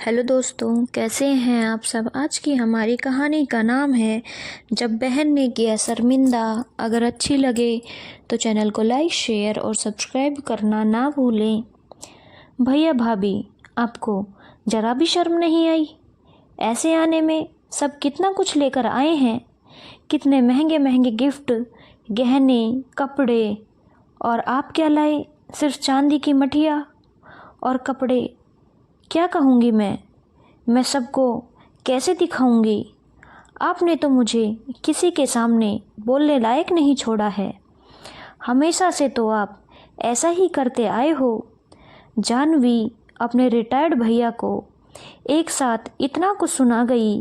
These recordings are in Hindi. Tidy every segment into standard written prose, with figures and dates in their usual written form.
हेलो दोस्तों, कैसे हैं आप सब। आज की हमारी कहानी का नाम है जब बहन ने किया शर्मिंदा। अगर अच्छी लगे तो चैनल को लाइक, शेयर और सब्सक्राइब करना ना भूलें। भैया भाभी, आपको ज़रा भी शर्म नहीं आई? ऐसे आने में सब कितना कुछ लेकर आए हैं। कितने महंगे महंगे गिफ्ट, गहने, कपड़े। और आप क्या लाए? सिर्फ चांदी की मटिया और कपड़े। क्या कहूँगी मैं सबको कैसे दिखाऊंगी? आपने तो मुझे किसी के सामने बोलने लायक नहीं छोड़ा है। हमेशा से तो आप ऐसा ही करते आए हो। जानवी अपने रिटायर्ड भैया को एक साथ इतना कुछ सुना गई।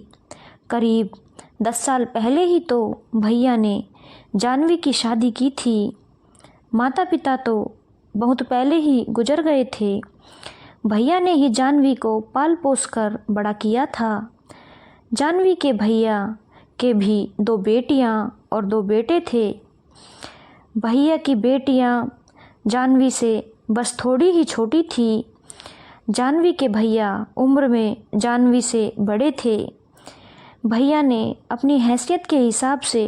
करीब 10 साल पहले ही तो भैया ने जानवी की शादी की थी। माता पिता तो बहुत पहले ही गुजर गए थे। भैया ने ही जानवी को पाल पोस कर बड़ा किया था। जानवी के भैया के भी 2 बेटियां और 2 बेटे थे। भैया की बेटियां जानवी से बस थोड़ी ही छोटी थी। जानवी के भैया उम्र में जानवी से बड़े थे। भैया ने अपनी हैसियत के हिसाब से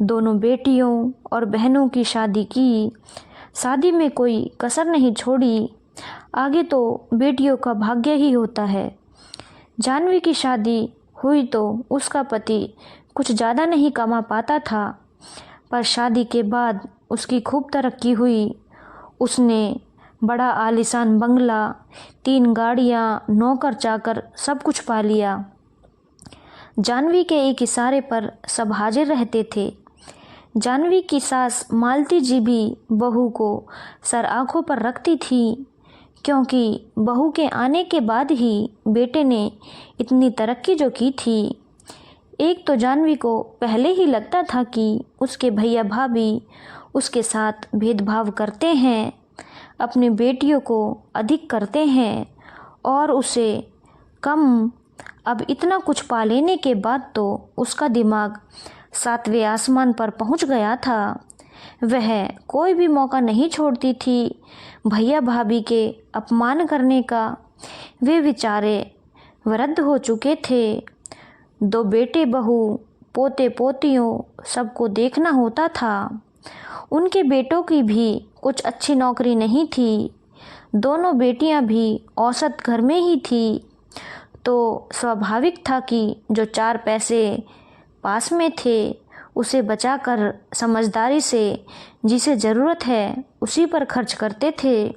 दोनों बेटियों और बहनों की शादी की। शादी में कोई कसर नहीं छोड़ी। आगे तो बेटियों का भाग्य ही होता है। जानवी की शादी हुई तो उसका पति कुछ ज़्यादा नहीं कमा पाता था, पर शादी के बाद उसकी खूब तरक्की हुई। उसने बड़ा आलीशान बंगला, 3 गाड़ियाँ, नौकर चाकर सब कुछ पा लिया। जानवी के एक इशारे पर सब हाजिर रहते थे। जानवी की सास मालती जी भी बहू को सर आँखों पर रखती थी, क्योंकि बहू के आने के बाद ही बेटे ने इतनी तरक्की जो की थी। एक तो जानवी को पहले ही लगता था कि उसके भैया भाभी उसके साथ भेदभाव करते हैं, अपनी बेटियों को अधिक करते हैं और उसे कम। अब इतना कुछ पा लेने के बाद तो उसका दिमाग 7वें आसमान पर पहुंच गया था। वह कोई भी मौका नहीं छोड़ती थी भैया भाभी के अपमान करने का। वे बेचारे वृद्ध हो चुके थे। 2 बेटे बहू, पोते पोतियों सबको देखना होता था। उनके बेटों की भी कुछ अच्छी नौकरी नहीं थी। दोनों बेटियां भी औसत घर में ही थी। तो स्वाभाविक था कि जो 4 पैसे पास में थे उसे बचाकर समझदारी से जिसे ज़रूरत है उसी पर खर्च करते थे।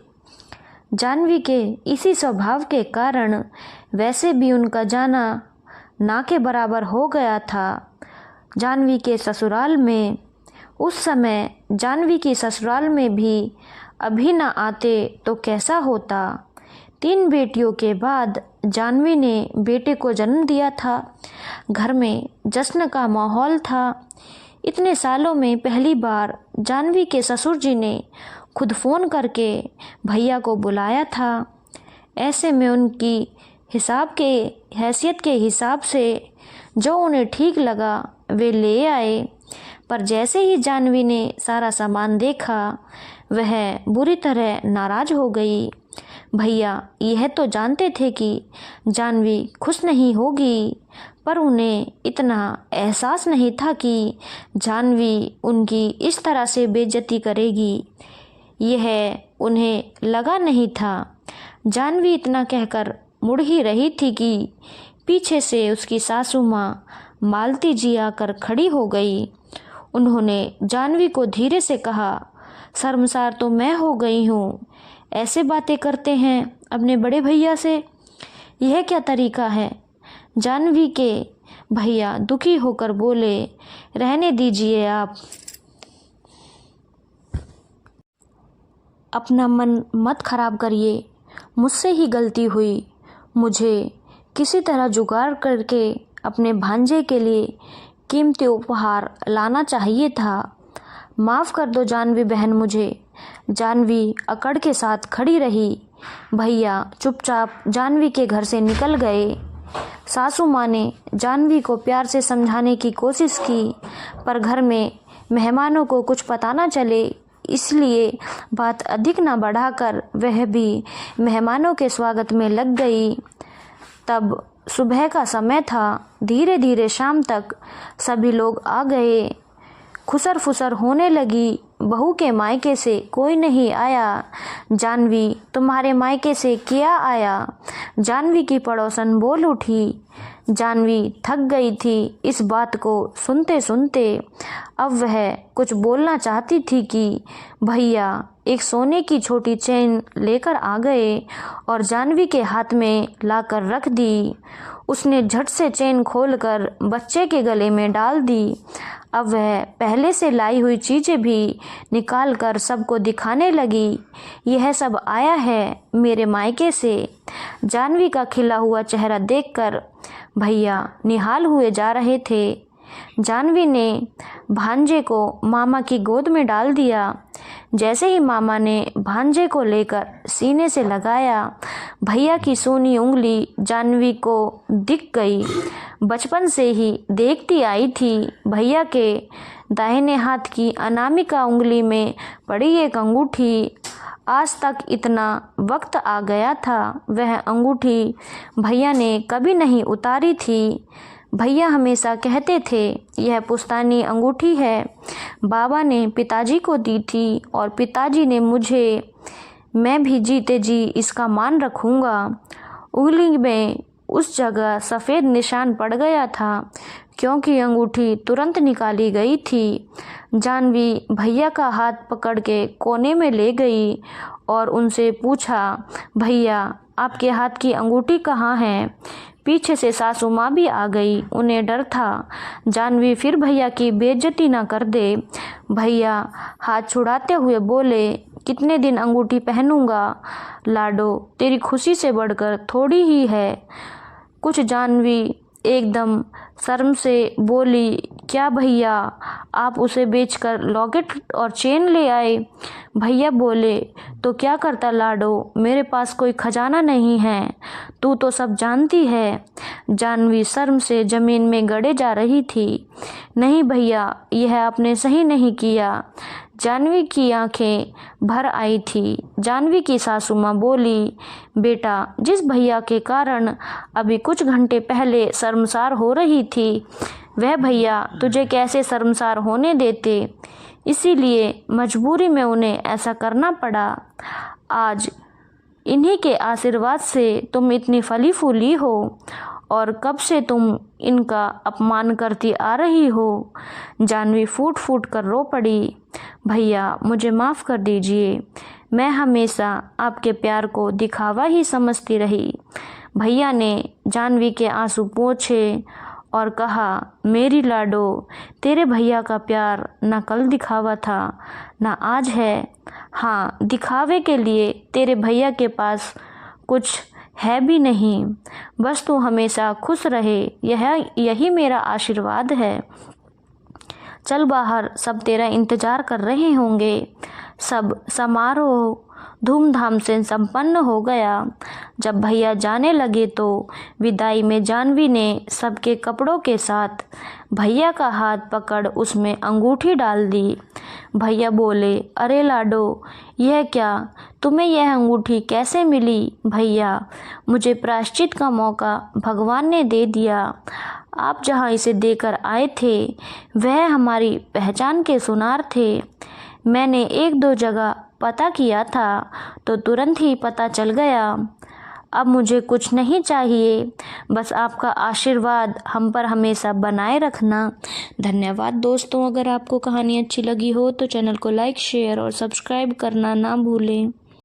जानवी के इसी स्वभाव के कारण वैसे भी उनका जाना ना के बराबर हो गया था। जानवी के ससुराल में उस समय जानवी की ससुराल में भी अभी ना आते तो कैसा होता। 3 बेटियों के बाद जानवी ने बेटे को जन्म दिया था। घर में जश्न का माहौल था। इतने सालों में पहली बार जानवी के ससुर जी ने खुद फ़ोन करके भैया को बुलाया था। ऐसे में उनकी हिसाब के हैसियत के हिसाब से जो उन्हें ठीक लगा वे ले आए। पर जैसे ही जानवी ने सारा सामान देखा वह बुरी तरह नाराज़ हो गई। भैया यह तो जानते थे कि जानवी खुश नहीं होगी, पर उन्हें इतना एहसास नहीं था कि जानवी उनकी इस तरह से बेइज्जती करेगी। यह उन्हें लगा नहीं था। जानवी इतना कहकर मुड़ ही रही थी कि पीछे से उसकी सासू माँ मालती जी आकर खड़ी हो गई। उन्होंने जानवी को धीरे से कहा, शर्मसार तो मैं हो गई हूँ। ऐसे बातें करते हैं अपने बड़े भैया से, यह क्या तरीका है? जानवी के भैया दुखी होकर बोले, रहने दीजिए आप, अपना मन मत खराब करिए। मुझसे ही गलती हुई। मुझे किसी तरह जुगाड़ करके अपने भांजे के लिए कीमती उपहार लाना चाहिए था। माफ़ कर दो जानवी बहन मुझे। जानवी अकड़ के साथ खड़ी रही। भैया चुपचाप जानवी के घर से निकल गए। सासू माँ ने जानवी को प्यार से समझाने की कोशिश की, पर घर में मेहमानों को कुछ पता ना चले, इसलिए बात अधिक ना बढ़ाकर वह भी मेहमानों के स्वागत में लग गई। तब सुबह का समय था। धीरे धीरे शाम तक सभी लोग आ गए। खुसर फुसर होने लगी। बहू के मायके से कोई नहीं आया। जानवी, तुम्हारे मायके से क्या आया? जानवी की पड़ोसन बोल उठी। जानवी थक गई थी इस बात को सुनते सुनते। अब वह कुछ बोलना चाहती थी कि भैया एक सोने की छोटी चेन लेकर आ गए और जानवी के हाथ में लाकर रख दी। उसने झट से चेन खोलकर बच्चे के गले में डाल दी। अब वह पहले से लाई हुई चीज़ें भी निकाल कर सबको दिखाने लगी। यह सब आया है मेरे मायके से। जानवी का खिला हुआ चेहरा देखकर भैया निहाल हुए जा रहे थे। जानवी ने भांजे को मामा की गोद में डाल दिया। जैसे ही मामा ने भांजे को लेकर सीने से लगाया, भैया की सूनी उंगली जानवी को दिख गई। बचपन से ही देखती आई थी भैया के दाहिने हाथ की अनामिका उंगली में पड़ी एक अंगूठी। आज तक इतना वक्त आ गया था, वह अंगूठी भैया ने कभी नहीं उतारी थी। भैया हमेशा कहते थे यह पुश्तैनी अंगूठी है, बाबा ने पिताजी को दी थी और पिताजी ने मुझे, मैं भी जीते जी इसका मान रखूँगा। उंगली में उस जगह सफ़ेद निशान पड़ गया था क्योंकि अंगूठी तुरंत निकाली गई थी। जानवी भैया का हाथ पकड़ के कोने में ले गई और उनसे पूछा, भैया आपके हाथ की अंगूठी कहाँ है? पीछे से सासू माँ भी आ गई। उन्हें डर था जानवी फिर भैया की बेइज्जती ना कर दे। भैया हाथ छुड़ाते हुए बोले, कितने दिन अंगूठी पहनूंगा लाडो, तेरी खुशी से बढ़कर थोड़ी ही है कुछ। जानवी एकदम शर्म से बोली, क्या भैया आप उसे बेचकर लॉकेट और चेन ले आए? भैया बोले, तो क्या करता लाडो, मेरे पास कोई खजाना नहीं है, तू तो सब जानती है। जानवी शर्म से जमीन में गड़े जा रही थी। नहीं भैया, यह आपने सही नहीं किया। जानवी की आंखें भर आई थी। जानवी की सासू माँ बोली, बेटा जिस भैया के कारण अभी कुछ घंटे पहले शर्मसार हो रही थी, वह भैया तुझे कैसे शर्मसार होने देते, इसीलिए मजबूरी में उन्हें ऐसा करना पड़ा। आज इन्हीं के आशीर्वाद से तुम इतनी फली फूली हो और कब से तुम इनका अपमान करती आ रही हो। जानवी फूट फूट कर रो पड़ी। भैया मुझे माफ़ कर दीजिए, मैं हमेशा आपके प्यार को दिखावा ही समझती रही। भैया ने जानवी के आंसू पोंछे और कहा, मेरी लाडो, तेरे भैया का प्यार न कल दिखावा था न आज है। हाँ, दिखावे के लिए तेरे भैया के पास कुछ है भी नहीं। बस तू हमेशा खुश रहे, यही मेरा आशीर्वाद है। चल बाहर, सब तेरा इंतज़ार कर रहे होंगे। सब समारोह धूमधाम से संपन्न हो गया। जब भैया जाने लगे तो विदाई में जानवी ने सबके कपड़ों के साथ भैया का हाथ पकड़ उसमें अंगूठी डाल दी। भैया बोले, अरे लाडो, यह क्या, तुम्हें यह अंगूठी कैसे मिली? भैया, मुझे प्रायश्चित का मौका भगवान ने दे दिया। आप जहाँ इसे देकर आए थे वह हमारी पहचान के सुनार थे। मैंने एक दो जगह पता किया था तो तुरंत ही पता चल गया। अब मुझे कुछ नहीं चाहिए, बस आपका आशीर्वाद हम पर हमेशा बनाए रखना। धन्यवाद दोस्तों। अगर आपको कहानी अच्छी लगी हो तो चैनल को लाइक, शेयर और सब्सक्राइब करना ना भूलें।